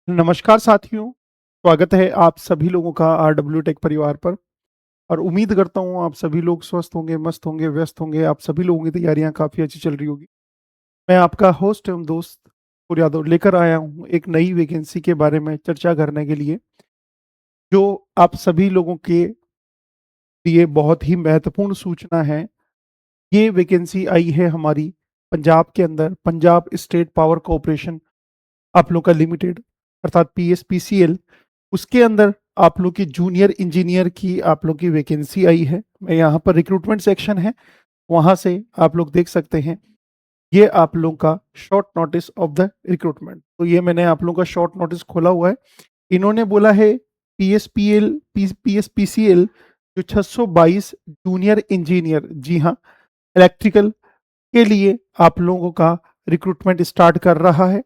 नमस्कार साथियों, स्वागत है आप सभी लोगों का आरडब्ल्यू टेक परिवार पर। और उम्मीद करता हूँ आप सभी लोग स्वस्थ होंगे, मस्त होंगे, व्यस्त होंगे। आप सभी लोगों की तैयारियां काफ़ी अच्छी चल रही होगी। मैं आपका होस्ट एवं दोस्त सूर्य यादव लेकर आया हूँ एक नई वैकेंसी के बारे में चर्चा करने के लिए, जो आप सभी लोगों के लिए बहुत ही महत्वपूर्ण सूचना है। ये वैकेंसी आई है हमारी पंजाब के अंदर, पंजाब स्टेट पावर कॉरपोरेशन आप लोग का लिमिटेड, अर्थात पीएसपीसीएल। उसके अंदर आप लोग की जूनियर इंजीनियर की आप लोग की वैकेंसी आई है। मैं यहाँ पर रिक्रूटमेंट सेक्शन है, वहाँ से आप लोग देख सकते हैं। ये आप लोग का short notice of the recruitment. तो ये मैंने आप लोगों का शॉर्ट नोटिस खोला हुआ है। इन्होंने बोला है पीएसपीसीएल जो 622 जूनियर इंजीनियर, जी हाँ, इलेक्ट्रिकल के लिए आप लोगों का रिक्रूटमेंट स्टार्ट कर रहा है।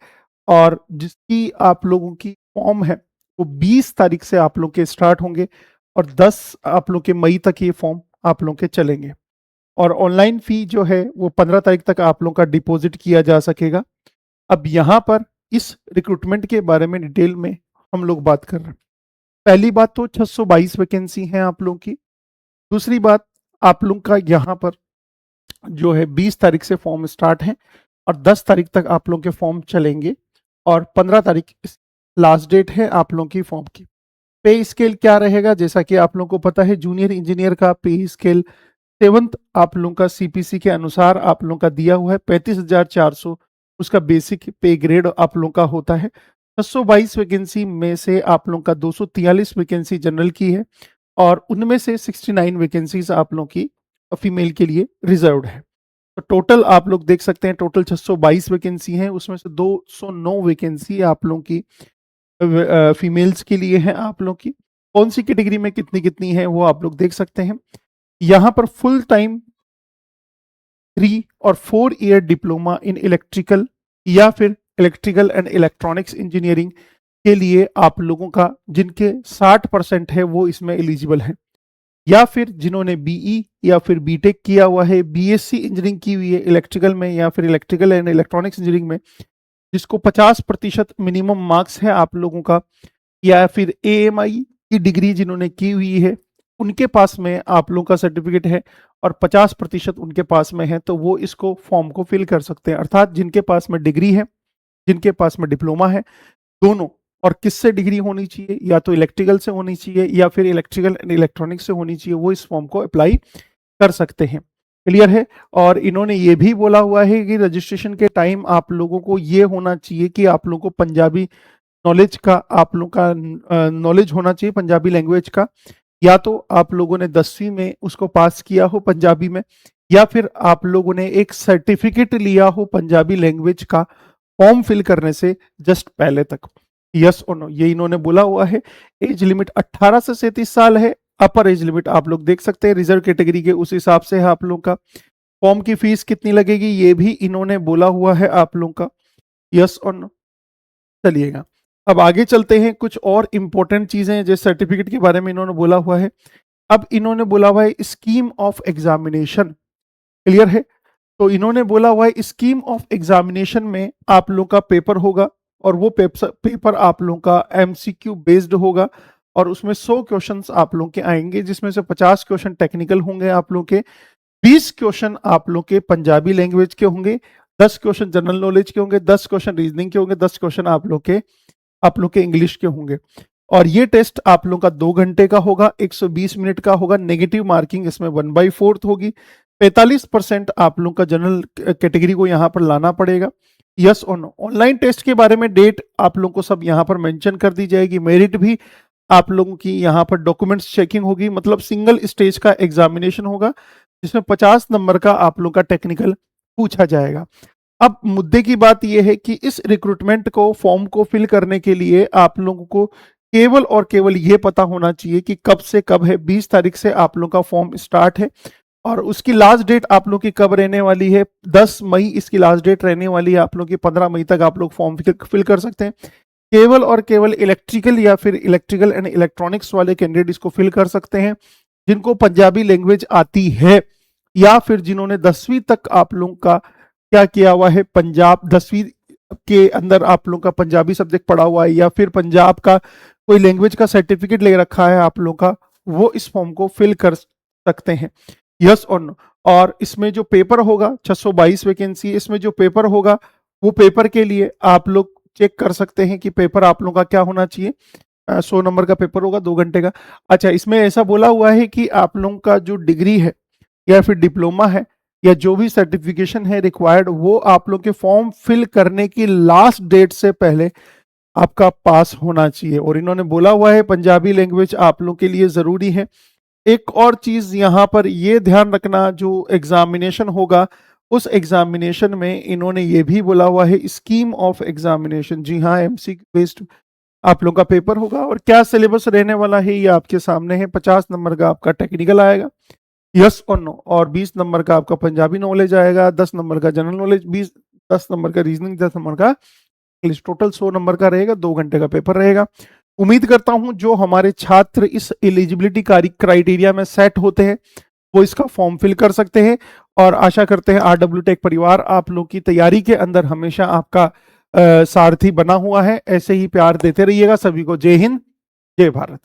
और जिसकी आप लोगों की फॉर्म है वो 20 तारीख से आप लोग के स्टार्ट होंगे और 10 आप लोग के मई तक ये फॉर्म आप लोग के चलेंगे। और ऑनलाइन फी जो है वो 15 तारीख तक आप लोग का डिपॉजिट किया जा सकेगा। अब यहाँ पर इस रिक्रूटमेंट के बारे में डिटेल में हम लोग बात कर रहे हैं। पहली बात तो 622 वैकेंसी हैं आप लोग की। दूसरी बात, आप लोग का यहाँ पर जो है 20 तारीख से फॉर्म स्टार्ट है और 10 तारीख तक आप लोग के फॉर्म चलेंगे। और 15 तारीख लास्ट डेट है आप लोगों की फॉर्म की। पे स्केल क्या रहेगा, जैसा कि आप लोगों को पता है, जूनियर इंजीनियर का पे स्केल 7th आप लोगों का सीपीसी के अनुसार आप लोगों का दिया हुआ है 35,400। उसका बेसिक पे ग्रेड आप लोगों का होता है। 622 वैकेंसी में से आप लोगों का 243 वैकेंसी जनरल की है और उनमें से 69 वैकेंसीज आप लोगों की फीमेल के लिए रिजर्व्ड है। तो टोटल आप लोग देख सकते हैं, टोटल 622 वैकेंसी हैं, उसमें से 209 वैकेंसी आप लोगों की फीमेल्स के लिए है। आप लोग की कौन सी कैटेगरी में कितनी कितनी है वो आप लोग देख सकते हैं। यहाँ पर फुल टाइम 3 और 4 ईयर डिप्लोमा इन इलेक्ट्रिकल या फिर इलेक्ट्रिकल एंड इलेक्ट्रॉनिक्स इंजीनियरिंग के लिए आप लोगों का जिनके 60% है वो इसमें एलिजिबल है, या फिर जिन्होंने बीई या फिर बीटेक किया हुआ है, बीएससी इंजीनियरिंग की हुई है इलेक्ट्रिकल में या फिर इलेक्ट्रिकल एंड इलेक्ट्रॉनिक्स इंजीनियरिंग में, जिसको 50% मिनिमम मार्क्स है आप लोगों का, या फिर एएमआई की डिग्री जिन्होंने की हुई है उनके पास में आप लोगों का सर्टिफिकेट है और 50% उनके पास में है, तो वो इसको फॉर्म को फिल कर सकते हैं। अर्थात जिनके पास में डिग्री है, जिनके पास में डिप्लोमा है, दोनों। और किससे डिग्री होनी चाहिए, या तो इलेक्ट्रिकल से होनी चाहिए या फिर इलेक्ट्रिकल एंड इलेक्ट्रॉनिक्स से होनी चाहिए, वो इस फॉर्म को अप्लाई कर सकते हैं। क्लियर है। और इन्होंने ये भी बोला हुआ है कि रजिस्ट्रेशन के टाइम आप लोगों को ये होना चाहिए कि आप लोगों को पंजाबी नॉलेज का, आप लोगों का नॉलेज होना चाहिए पंजाबी लैंग्वेज का। या तो आप लोगों ने 10वीं में उसको पास किया हो पंजाबी में, या फिर आप लोगों ने एक सर्टिफिकेट लिया हो पंजाबी लैंग्वेज का फॉर्म फिल करने से जस्ट पहले तक। यस और नो, ये इन्होंने बोला हुआ है। एज लिमिट 18 से 37 साल है। अपर एज लिमिट आप लोग देख सकते हैं रिजर्व कैटेगरी के उस हिसाब से है आप लोग का। फॉर्म की फीस कितनी लगेगी ये भी इन्होंने बोला हुआ है आप लोग का। यस और नो, चलिएगा अब आगे चलते हैं। कुछ और इंपॉर्टेंट चीजें जैसे सर्टिफिकेट के बारे में इन्होंने बोला हुआ है। अब इन्होंने बोला हुआ है स्कीम ऑफ एग्जामिनेशन। क्लियर है। तो इन्होंने बोला हुआ है स्कीम ऑफ एग्जामिनेशन में आप लोग का पेपर होगा और वो पेपर आप लोग का एमसीक्यू बेस्ड होगा और उसमें 100 क्वेश्चंस आप लोग के आएंगे, जिसमें से 50 क्वेश्चन टेक्निकल होंगे आप लोग के, 20 क्वेश्चन आप लोग के पंजाबी लैंग्वेज के होंगे, 10 क्वेश्चन जनरल नॉलेज के होंगे, 10 क्वेश्चन रीजनिंग के होंगे, 10 क्वेश्चन आप लोग के इंग्लिश के होंगे। और ये टेस्ट आप लोग का 2 घंटे का होगा, 120 मिनट का होगा। नेगेटिव मार्किंग इसमें 1/4 होगी। 45% आप लोग का जनरल कैटेगरी को यहाँ पर लाना पड़ेगा। यस और नो। ऑनलाइन टेस्ट के बारे में डेट आप लोग को सब यहाँ पर मेंशन कर दी जाएगी। मेरिट भी आप लोगों की यहाँ पर डॉक्यूमेंट्स चेकिंग होगी, मतलब सिंगल स्टेज का एग्जामिनेशन होगा जिसमें 50 नंबर का आप लोग का टेक्निकल पूछा जाएगा। अब मुद्दे की बात यह है कि इस रिक्रूटमेंट को, फॉर्म को फिल करने के लिए आप लोगों को केवल और केवल ये पता होना चाहिए कि कब से कब है। 20 तारीख से आप लोग का फॉर्म स्टार्ट है और उसकी लास्ट डेट आप लोग की कब रहने वाली है, 10 मई इसकी लास्ट डेट रहने वाली है आप लोग की। 15 मई तक आप लोग फॉर्म फिल कर सकते हैं। केवल और केवल इलेक्ट्रिकल या फिर इलेक्ट्रिकल एंड इलेक्ट्रॉनिक्स वाले कैंडिडेट इसको फिल कर सकते हैं जिनको पंजाबी लैंग्वेज आती है, या फिर जिन्होंने 10वीं तक आप लोग का क्या किया हुआ है, पंजाब 10वीं के अंदर आप लोगों का पंजाबी सब्जेक्ट पढ़ा हुआ है या फिर पंजाब का कोई लैंग्वेज का सर्टिफिकेट ले रखा है आप लोगों का, वो इस फॉर्म को फिल कर सकते हैं, यस और नो। और इसमें जो पेपर होगा 622 वैकेंसी, इसमें जो पेपर होगा वो पेपर के लिए आप लोग चेक कर सकते हैं कि पेपर आप लोगों का क्या होना चाहिए। 100 नंबर का पेपर होगा, 2 घंटे का। अच्छा, इसमें ऐसा बोला हुआ है कि आप लोगों का जो डिग्री है या फिर डिप्लोमा है या जो भी सर्टिफिकेशन है रिक्वायर्ड, वो आप लोग के फॉर्म फिल करने की लास्ट डेट से पहले आपका पास होना चाहिए। और इन्होंने बोला हुआ है पंजाबी लैंग्वेज आप लोग के लिए ज़रूरी है। एक और चीज़ यहाँ पर ये ध्यान रखना, जो एग्जामिनेशन होगा उस एग्जामिनेशन में इन्होंने ये भी बोला हुआ है स्कीम ऑफ एग्जामिनेशन। जी हाँ, एमसी बेस्ड आप लोग का पेपर होगा। और क्या सिलेबस रहने वाला है ये आपके सामने है। 50 नंबर का आपका टेक्निकल आएगा, यस और नो, और 20 नंबर का आपका पंजाबी नॉलेज आएगा, 10 नंबर का जनरल नॉलेज, 10 नंबर का रीजनिंग, 10 नंबर का इंग्लिश। टोटल 100 नंबर का रहेगा, 2 घंटे का पेपर रहेगा। उम्मीद करता हूं जो हमारे छात्र इस एलिजिबिलिटी क्राइटेरिया में सेट होते हैं वो इसका फॉर्म फिल कर सकते हैं। और आशा करते हैं आरडब्ल्यू टेक परिवार आप लोग की तैयारी के अंदर हमेशा आपका सारथी बना हुआ है। ऐसे ही प्यार देते रहिएगा। सभी को जय हिंद, जय भारत।